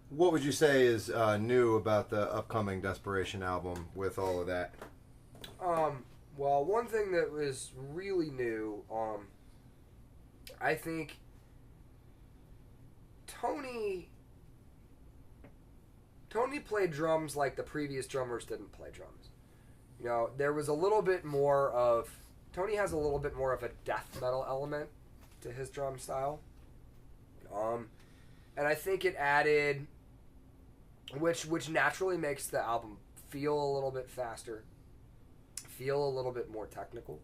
What would you say is new about the upcoming Desperation album with all of that? Well, one thing that was really new, I think Tony played drums like the previous drummers didn't play drums. You know, there was a little bit more of Tony has a little bit more of a death metal element to his drum style. And I think it added, which naturally makes the album feel a little bit faster, feel a little bit more technical.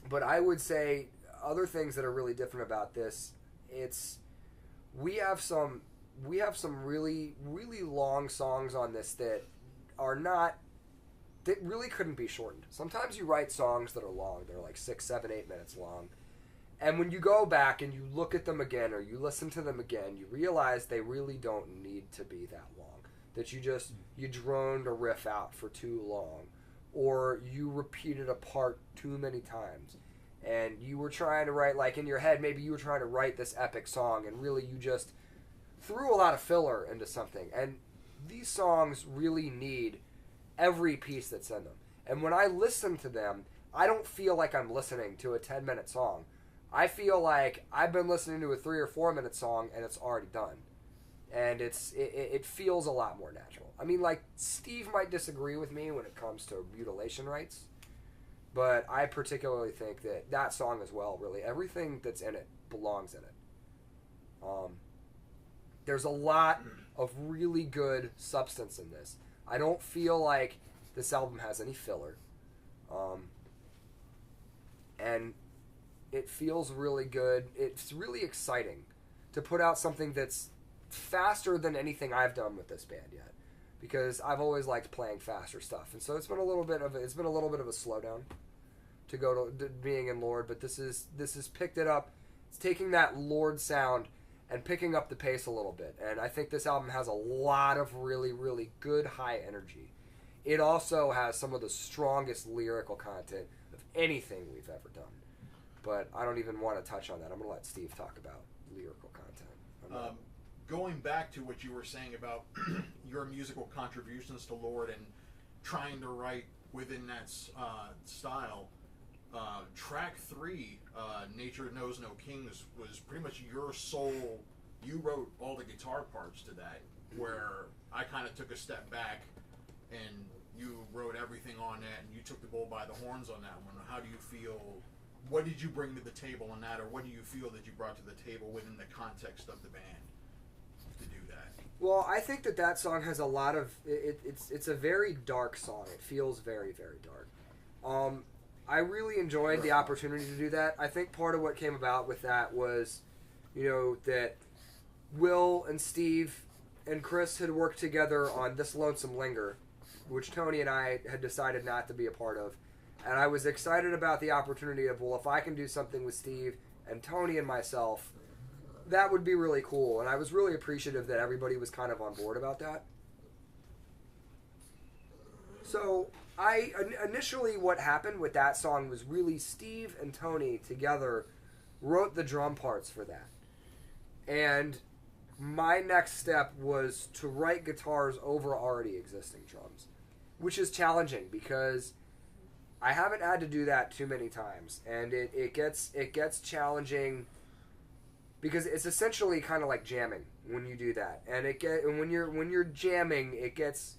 But I would say other things that are really different about this, we have some really long songs on this that really couldn't be shortened. Sometimes you write songs that are long, they're like 6, 7, 8 minutes long. And when you go back and you look at them again or you listen to them again, you realize they really don't need to be that long. That you droned a riff out for too long, or you repeated a part too many times. And you were trying to write, like in your head, maybe you were trying to write this epic song, and really you just threw a lot of filler into something. And these songs really need every piece that's in them. And when I listen to them, I don't feel like I'm listening to a 10-minute song. I feel like I've been listening to a 3 or 4 minute song and it's already done. And it feels a lot more natural. I mean, like, Steve might disagree with me when it comes to mutilation rights, but I particularly think that song as well, really, everything that's in it belongs in it. There's a lot of really good substance in this. I don't feel like this album has any filler. And it feels really good. It's really exciting to put out something that's faster than anything I've done with this band yet, because I've always liked playing faster stuff, and so it's been a little bit of a slowdown to go to being in Lord. But this is picked it up. It's taking that Lord sound and picking up the pace a little bit, and I think this album has a lot of really, really good high energy. It also has some of the strongest lyrical content of anything we've ever done. But I don't even want to touch on that. I'm going to let Steve talk about lyrical content. Going back to what you were saying about your musical contributions to Lord and trying to write within that style, track 3, Nature Knows No Kings, was pretty much your sole. You wrote all the guitar parts to that, where I kind of took a step back and you wrote everything on that, and you took the bull by the horns on that one. How do you feel? What did you bring to the table on that, or what do you feel that you brought to the table within the context of the band to do that? Well, I think that song has a lot of... It's a very dark song. It feels very, very dark. I really enjoyed the opportunity to do that. I think part of what came about with that was, that Will and Steve and Chris had worked together on This Lonesome Linger, which Tony and I had decided not to be a part of. And I was excited about the opportunity of, well, if I can do something with Steve and Tony and myself, that would be really cool. And I was really appreciative that everybody was kind of on board about that. So initially what happened with that song was really Steve and Tony together wrote the drum parts for that. And my next step was to write guitars over already existing drums, which is challenging because I haven't had to do that too many times, and it gets challenging because it's essentially kind of like jamming when you do that, and when you're jamming, it gets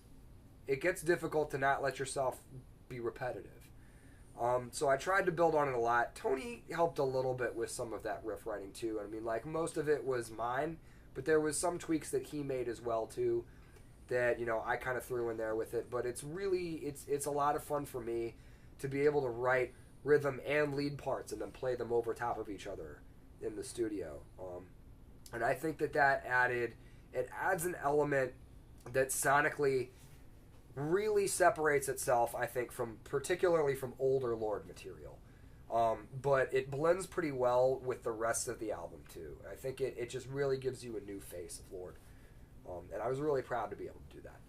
difficult to not let yourself be repetitive. So I tried to build on it a lot. Tony helped a little bit with some of that riff writing too. I mean, like, most of it was mine, but there was some tweaks that he made as well too that I kind of threw in there with it. But it's a lot of fun for me to be able to write rhythm and lead parts and then play them over top of each other in the studio. And I think that adds an element that sonically really separates itself, I think, particularly from older Lord material. But it blends pretty well with the rest of the album too. I think it just really gives you a new face of Lord. And I was really proud to be able to do that.